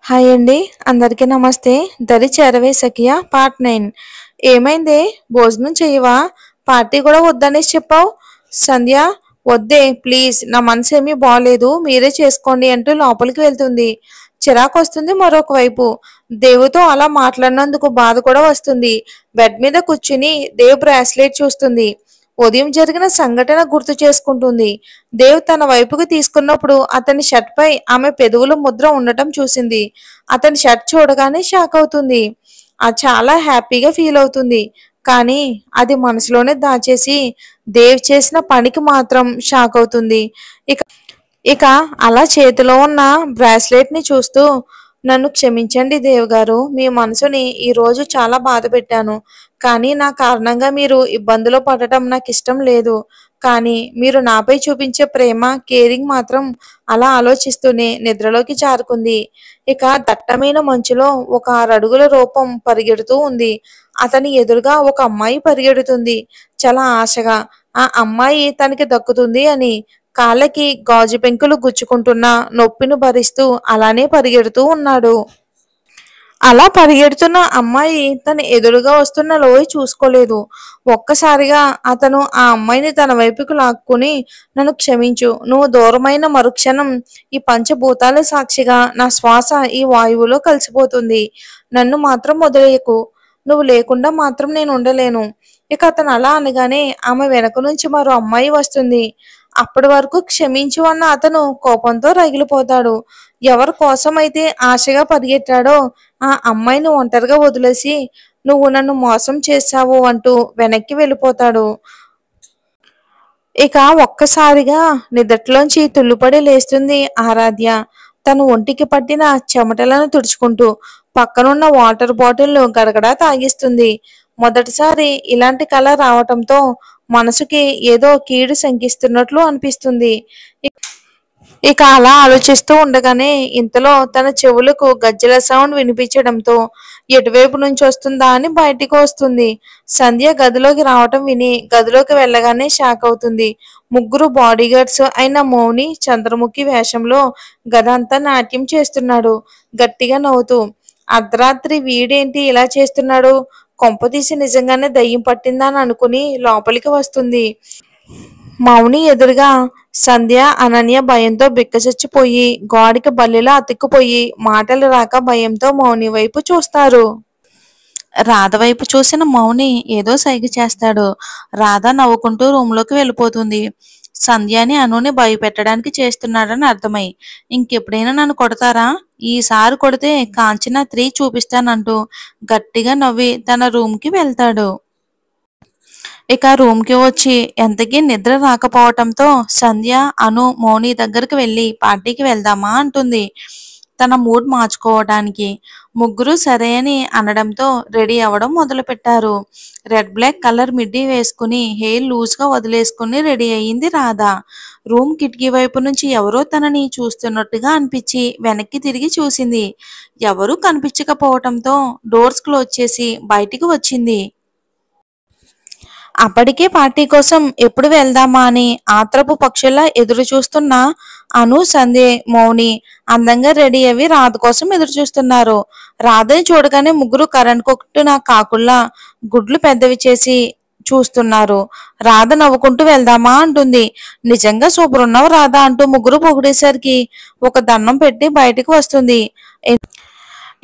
Hi అండి. అందరికీ నమస్తే. దరి చేరవే సఖియా పార్ట్ 9. ఏమైందే? భోజనం చెయ్యవా? పార్టీ కూడా వద్దనేసి చెప్పావు. సంధ్య, వద్దే ప్లీజ్, నా మనసు ఏమీ బాగలేదు, మీరే చేసుకోండి అంటూ లోపలికి వెళ్తుంది. చిరాకు వస్తుంది. మరొక వైపు దేవుతో అలా మాట్లాడినందుకు బాధ కూడా వస్తుంది. బెడ్ మీద కూర్చుని దేవ్ బ్రాస్లెట్ చూస్తుంది. ఉదయం జరిగిన సంఘటన గుర్తు చేసుకుంటుంది. దేవ్ తన వైపుకి తీసుకున్నప్పుడు అతని షర్ట్ పై ఆమె పెదవుల ముద్ర ఉండటం చూసింది. అతని షర్ట్ చూడగానే షాక్ అవుతుంది. చాలా హ్యాపీగా ఫీల్ అవుతుంది. కానీ అది మనసులోనే దాచేసి దేవ్ చేసిన పనికి మాత్రం షాక్ అవుతుంది. ఇక ఇక అలా చేతిలో ఉన్న బ్రాస్లెట్ ని చూస్తూ, నన్ను క్షమించండి దేవ్ గారు, మీ మనసుని ఈరోజు చాలా బాధ పెట్టాను. కానీ నా కారణంగా మీరు ఇబ్బందులు పడటం నాకు ఇష్టం లేదు. కానీ మీరు నాపై చూపించే ప్రేమ, కేరింగ్ మాత్రం అలా ఆలోచిస్తూనే నిద్రలోకి జారుకుంది. ఇక దట్టమైన మంచులో ఒక 6 అడుగుల రూపం పరిగెడుతూ ఉంది. అతని ఎదురుగా ఒక అమ్మాయి పరిగెడుతుంది, చాలా ఆశగా. ఆ అమ్మాయి తనకి దక్కుతుంది అని. కాళ్ళకి గాజు పెంకులు గుచ్చుకుంటున్న నొప్పిని భరిస్తూ అలానే పరిగెడుతూ ఉన్నాడు. అలా పరిగెడుతున్న అమ్మాయి తన ఎదురుగా వస్తున్న లోయ చూసుకోలేదు. ఒక్కసారిగా అతను ఆ అమ్మాయిని తన వైపుకు లాక్కుని, నన్ను క్షమించు, నువ్వు దూరమైన మరుక్షణం ఈ పంచభూతాల సాక్షిగా నా శ్వాస ఈ వాయువులో కలిసిపోతుంది. నన్ను మాత్రం వదిలేయకు, నువ్వు లేకుండా మాత్రం నేను ఉండలేను. ఇక అతను అలా అనగానే ఆమె వెనక నుంచి మరో అమ్మాయి వస్తుంది. అప్పటి వరకు క్షమించు అన్న అతను కోపంతో రగిలిపోతాడు. ఎవరి కోసమైతే ఆశగా పరిగెట్టాడో ఆ అమ్మాయిని ఒంటరిగా వదిలేసి, నువ్వు నన్ను మోసం చేశావు అంటూ వెనక్కి వెళ్ళిపోతాడు. ఇక ఒక్కసారిగా నిదట్లోంచి తుల్లిపడి లేస్తుంది ఆరాధ్య. తన ఒంటికి పట్టిన చెమటలను తుడుచుకుంటూ పక్కనున్న వాటర్ బాటిల్ గడగడా తాగిస్తుంది. మొదటిసారి ఇలాంటి కళ రావటంతో మనసుకి ఏదో కీడు శంకిస్తున్నట్లు అనిపిస్తుంది. ఇక అలా ఆలోచిస్తూ ఉండగానే ఇంతలో తన చెవులకు గజ్జెల సౌండ్ వినిపించడంతో ఎటువైపు నుంచి వస్తుందా అని బయటికి వస్తుంది. సంధ్య గదిలోకి రావటం విని గదిలోకి వెళ్ళగానే షాక్ అవుతుంది. ముగ్గురు బాడీగార్డ్స్ అయిన మౌని, చంద్రముఖి వేషంలో గదంతా నాట్యం చేస్తున్నాడు, గట్టిగా నవ్వుతూ. అర్ధరాత్రి వీడేంటి ఇలా చేస్తున్నాడు? కొంపతీసి నిజంగానే దయ్యం పట్టిందా అని అనుకుని లోపలికి వస్తుంది. మౌని ఎదురుగా సంధ్య, అనన్య భయంతో బిక్కచచ్చిపోయి గోడకి బల్లిలా అతుక్కుపోయి మాటలు రాక భయంతో మౌని వైపు చూస్తారు. రాధ వైపు చూసిన మౌని ఏదో సైగ చేస్తాడు. రాధ నవ్వుకుంటూ రూమ్లోకి వెళ్ళిపోతుంది. సంధ్యని అనుని భయపెట్టడానికి చేస్తున్నాడని అర్థమై, ఇంకెప్పుడైనా నన్ను కొడతారా? ఈసారి కొడితే కాంచన 3 చూపిస్తానంటూ గట్టిగా నవ్వి తన రూమ్కి వెళ్తాడు. ఇక రూమ్కి వచ్చి ఎంతకీ నిద్ర రాకపోవటంతో సంధ్య, అను మౌని దగ్గరికి వెళ్ళి పార్టీకి వెళ్దామా అంటుంది తన మూడ్ మార్చుకోవడానికి. ముగ్గురు సరే అని అనడంతో రెడీ అవ్వడం మొదలు పెట్టారు. రెడ్ బ్లాక్ కలర్ మిడ్డీ వేసుకుని హెయిర్ లూజ్గా వదిలేసుకుని రెడీ అయ్యింది రాధ. రూమ్ కిటికీ వైపు నుంచి ఎవరో తనని చూస్తున్నట్టుగా అనిపించి వెనక్కి తిరిగి చూసింది. ఎవరూ కనిపించకపోవటంతో డోర్స్ క్లోజ్ చేసి బయటికి వచ్చింది. అప్పటికే పార్టీ కోసం ఎప్పుడు వెళ్దామా అని ఆత్రపు పక్షుల్లా ఎదురు చూస్తున్న అను, సంధ్య, మౌని అందంగా రెడీ అవి రాధ కోసం ఎదురు చూస్తున్నారు. రాధని చూడగానే ముగ్గురు కరెంట్ కొట్టున కాకుల్లా గుడ్లు పెద్దవి చేసి చూస్తున్నారు. రాధ నవ్వుకుంటూ వెళ్దామా అంటుంది. నిజంగా సూపర్ ఉన్నావు రాధ అంటూ ముగ్గురు పొగిడేసరికి ఒక దండం పెట్టి బయటకు వస్తుంది.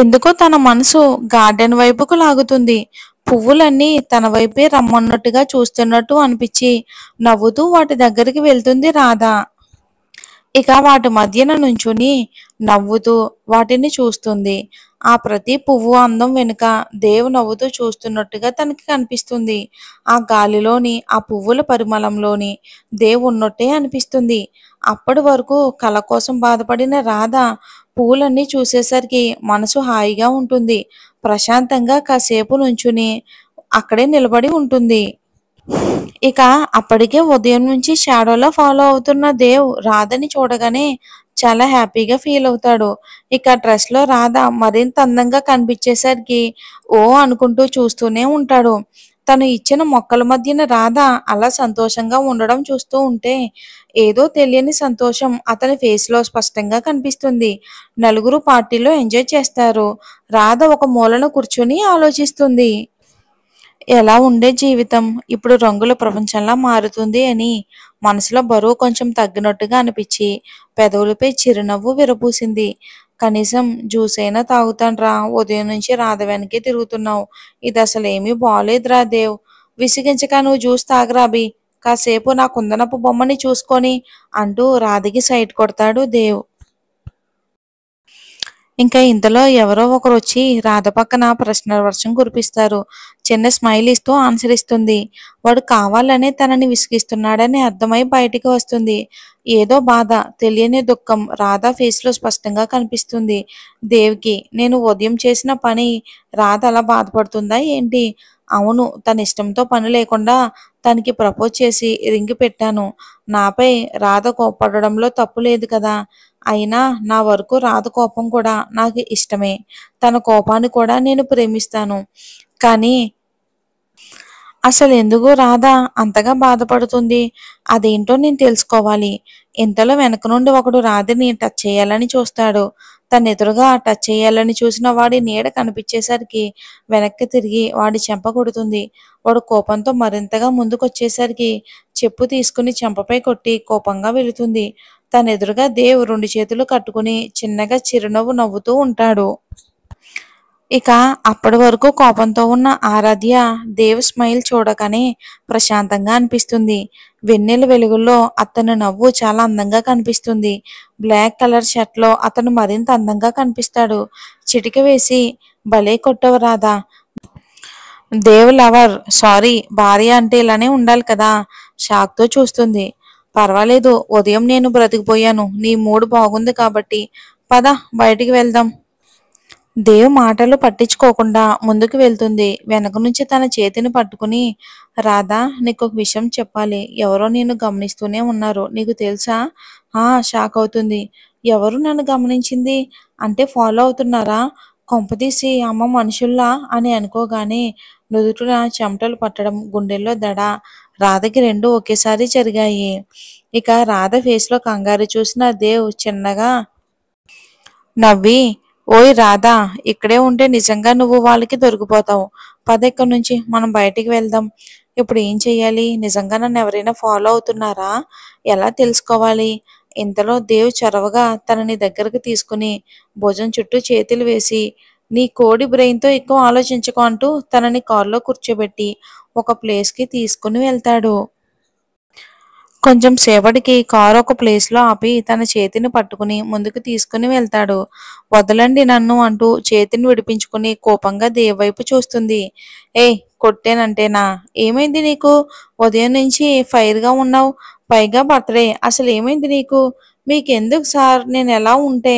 ఎందుకో తన మనసు గార్డెన్ వైపుకు లాగుతుంది. పువ్వులన్నీ తన వైపే రమ్మన్నట్టుగా చూస్తున్నట్టు అనిపించి నవ్వుతూ వాటి దగ్గరికి వెళ్తుంది రాధ. ఇక వాటి మధ్యన నుంచుని నవ్వుతూ వాటిని చూస్తుంది. ఆ ప్రతి పువ్వు అందం వెనుక దేవ్ నవ్వుతూ చూస్తున్నట్టుగా తనకి కనిపిస్తుంది. ఆ గాలిలోని, ఆ పువ్వుల పరిమళంలోని దేవ్ ఉన్నట్టే అనిపిస్తుంది. అప్పటి వరకు కళ కోసం బాధపడిన రాధ పువ్వులన్నీ చూసేసరికి మనసు హాయిగా ఉంటుంది. ప్రశాంతంగా కాసేపు నుంచుని అక్కడే నిలబడి ఉంటుంది. ఇక అప్పటికే ఉదయం నుంచి షాడోలో ఫాలో అవుతున్న దేవ్ రాధని చూడగానే చాలా హ్యాపీగా ఫీల్ అవుతాడు. ఇక డ్రెస్లో రాధ మరింత అందంగా కనిపించేసరికి ఓ అనుకుంటూ చూస్తూనే ఉంటాడు. తను ఇచ్చిన మొక్కల మధ్యన రాధ అలా సంతోషంగా ఉండడం చూస్తూ ఉంటే ఏదో తెలియని సంతోషం అతని ఫేస్లో స్పష్టంగా కనిపిస్తుంది. నలుగురు పార్టీలో ఎంజాయ్ చేస్తారు. రాధ ఒక మూలన కూర్చుని ఆలోచిస్తుంది. ఎలా ఉండే జీవితం ఇప్పుడు రంగుల ప్రపంచంలా మారుతుంది అని మనసులో బరువు కొంచెం తగ్గినట్టుగా అనిపించి పెదవులపై చిరునవ్వు విరబూసింది. కనీసం జ్యూస్ అయినా తాగుతాన్రా, ఉదయం నుంచి రాధ వెనకే తిరుగుతున్నావు. ఇది అసలు ఏమీ బాలేదురా దేవ్. విసిగించక నువ్వు జ్యూస్ తాగరాబి. కాసేపు నా కుందనపు బొమ్మని చూసుకొని అంటూ రాధకి సైట్ కొడతాడు దేవ్. ఇంకా ఇంతలో ఎవరో ఒకరు వచ్చి రాధ పక్కన ప్రశ్నల వర్షం కురిపిస్తారు. చిన్న స్మైల్ ఇస్తూ ఆన్సర్ ఇస్తుంది. వాడు కావాలనే తనని విసిగిస్తున్నాడని అర్థమై బయటికి వస్తుంది. ఏదో బాధ, తెలియని దుఃఖం రాధ ఫేస్లో స్పష్టంగా కనిపిస్తుంది. దేవ్కి నేను ఉదయం చేసిన పని రాధ అలా బాధపడుతుందా ఏంటి? అవును, తన ఇష్టంతో పని లేకుండా తనకి ప్రపోజ్ చేసి రింగ్ పెట్టాను. నాపై రాధ కోప్పడడంలో తప్పు లేదు కదా. అయినా నా వరకు రాధ కోపం కూడా నాకు ఇష్టమే. తన కోపాన్ని కూడా నేను ప్రేమిస్తాను. కానీ అసలు ఎందుకు రాధ అంతగా బాధపడుతుంది? అదేంటో నేను తెలుసుకోవాలి. ఇంతలో వెనక నుండి ఒకడు రాధని టచ్ చేయాలని చూస్తాడు. తన ఎదురుగా టచ్ చేయాలని చూసిన వాడి నీడ కనిపించేసరికి వెనక్కి తిరిగి వాడి చెంప కొడుతుంది. వాడు కోపంతో మరింతగా ముందుకొచ్చేసరికి చెప్పు తీసుకుని చెంపపై కొట్టి కోపంగా వెళుతుంది. తన ఎదురుగా దేవ్ రెండు చేతులు కట్టుకుని చిన్నగా చిరునవ్వు నవ్వుతూ ఉంటాడు. ఇక అప్పటి వరకు కోపంతో ఉన్న ఆరాధ్య దేవ్ స్మైల్ చూడగానే ప్రశాంతంగా అనిపిస్తుంది. వెన్నెల వెలుగుల్లో అతని నవ్వు చాలా అందంగా కనిపిస్తుంది. బ్లాక్ కలర్ షర్ట్లో అతను మరింత అందంగా కనిపిస్తాడు. చిటిక వేసి భలే కొట్టవు రాధా. దేవ్ లవర్, సారీ భార్య అంటే ఇలానే ఉండాలి కదా. షాక్తో చూస్తుంది. పర్వాలేదు, ఉదయం నేను బ్రతికిపోయాను. నీ మూడు బాగుంది కాబట్టి పద బయటికి వెళ్దాం. దేవ్ మాటలు పట్టించుకోకుండా ముందుకు వెళ్తుంది. వెనక నుంచి తన చేతిని పట్టుకుని రాధా, నీకు ఒక విషయం చెప్పాలి. ఎవరో నిన్ను గమనిస్తూనే ఉన్నారు, నీకు తెలుసా? షాక్ అవుతుంది. ఎవరు నన్ను గమనించింది? అంటే ఫాలో అవుతున్నారా? కొంపదీసి అమ్మ మనుషుల్లా అని అనుకోగానే నుదుటిన చెమటలు పట్టడం, గుండెల్లో దడ. రాధకి రెండు ఒకేసారి జరిగాయి. ఇక రాధ ఫేస్లో కంగారు చూసిన దేవ్ చిన్నగా నవ్వి, ఓయ్ రాధా, ఇక్కడే ఉంటే నిజంగా నువ్వు వాళ్ళకి దొరికిపోతావు. పద ఇక్కడి నుంచి మనం బయటికి వెళ్దాం. ఇప్పుడు ఏం చెయ్యాలి? నిజంగా నన్ను ఎవరైనా ఫాలో అవుతున్నారా? ఎలా తెలుసుకోవాలి? ఇంతలో దేవ్ చొరవగా తనని దగ్గరకు తీసుకుని భుజం చుట్టూ చేతులు వేసి నీ కోడి బ్రెయిన్తో ఎక్కువ ఆలోచించుకో అంటూ తనని కారులో కూర్చోబెట్టి ఒక ప్లేస్కి తీసుకుని వెళ్తాడు. కొంచెం సేపటికి కారు ఒక ప్లేస్లో ఆపి తన చేతిని పట్టుకుని ముందుకు తీసుకుని వెళ్తాడు. వదలండి నన్ను అంటూ చేతిని విడిపించుకుని కోపంగా దేవ్ వైపు చూస్తుంది. ఏయ్, కొట్టేనంటేనా? ఏమైంది నీకు? ఉదయం నుంచి ఫైర్గా ఉన్నావు. పైగా బర్త్డే. అసలు ఏమైంది నీకు? మీకెందుకు సార్ నేను ఎలా ఉంటే?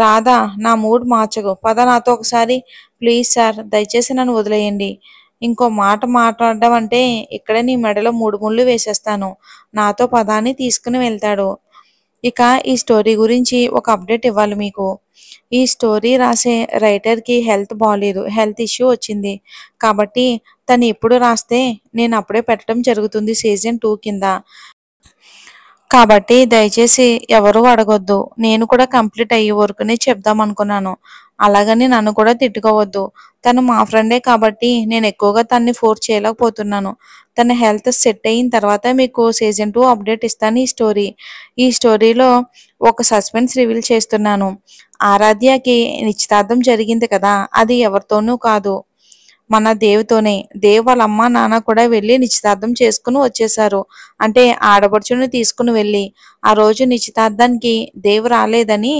రాధా, నా మూడ్ మార్చకు. పద నాతో ఒకసారి. ప్లీజ్ సార్, దయచేసి నన్ను వదిలేయండి. ఇంకో మాట మాట్లాడడం అంటే ఇక్కడే నీ మెడలో 3 ముళ్ళు వేసేస్తాను. నాతో పదాన్ని తీసుకుని వెళ్తాడు. ఇక ఈ స్టోరీ గురించి ఒక అప్డేట్ ఇవ్వాలి మీకు. ఈ స్టోరీ రాసే రైటర్కి హెల్త్ బాగాలేదు, హెల్త్ ఇష్యూ వచ్చింది. కాబట్టి తను ఎప్పుడు రాస్తే నేను అప్పుడే పెట్టడం జరుగుతుంది సీజన్ 2 కింద. కాబట్టి దయచేసి ఎవరూ అడగొద్దు. నేను కూడా కంప్లీట్ అయ్యే వరకునే చెప్దాం అనుకున్నాను. అలాగని నన్ను కూడా తిట్టుకోవద్దు. తను మా ఫ్రెండే కాబట్టి నేను ఎక్కువగా తన్ని ఫోర్స్ చేయలేకపోతున్నాను. తన హెల్త్ సెట్ అయిన తర్వాత మీకు సీజన్ 2 అప్డేట్ ఇస్తాను. ఈ స్టోరీలో ఒక సస్పెన్స్ రివీల్ చేస్తున్నాను. ఆరాధ్యకి నిశ్చితార్థం జరిగింది కదా, అది ఎవరితోనూ కాదు, మన దేవ్తోనే. దేవ్ వాళ్ళ అమ్మ నాన్న కూడా వెళ్ళి నిశ్చితార్థం చేసుకుని వచ్చేసారు. అంటే ఆడపడుచుని తీసుకుని వెళ్ళి ఆ రోజు నిశ్చితార్థానికి దేవ్ రాలేదని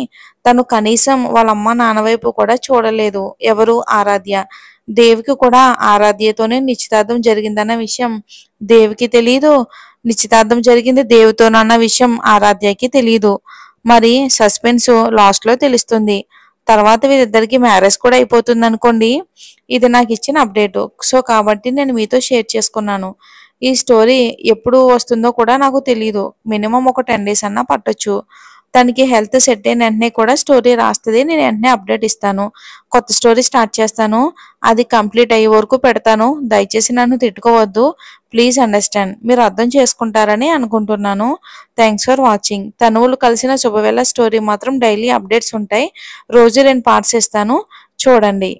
తను కనీసం వాళ్ళ అమ్మ నాన్న వైపు కూడా చూడలేదు. ఎవరు? ఆరాధ్య. దేవికి కూడా ఆరాధ్యతోనే నిశ్చితార్థం జరిగిందన్న విషయం దేవికి తెలీదు. నిశ్చితార్థం జరిగింది దేవితోనన్న విషయం ఆరాధ్యకి తెలీదు. మరి సస్పెన్స్ లాస్ట్లో తెలుస్తుంది. తర్వాత వీరిద్దరికి మ్యారేజ్ కూడా అయిపోతుంది అనుకోండి. ఇది నాకు ఇచ్చిన అప్డేటు. సో కాబట్టి నేను మీతో షేర్ చేసుకున్నాను. ఈ స్టోరీ ఎప్పుడు వస్తుందో కూడా నాకు తెలీదు. మినిమం ఒక 10 days అన్నా పట్టొచ్చు. తనకి హెల్త్ సెట్ అయిన వెంటనే కూడా స్టోరీ రాస్తుంది. నేను వెంటనే అప్డేట్ ఇస్తాను. కొత్త స్టోరీ స్టార్ట్ చేస్తాను. అది కంప్లీట్ అయ్యే వరకు పెడతాను. దయచేసి నన్ను తిట్టుకోవద్దు. Please understand. మీరు అర్థం చేసుకుంటారని అనుకుంటున్నాను. Thanks for watching. తనువులు కలిసిన శుభవేళ స్టోరీ మాత్రం డైలీ అప్డేట్స్ ఉంటాయి. రోజు 2 పార్ట్స్ ఇస్తాను, చూడండి.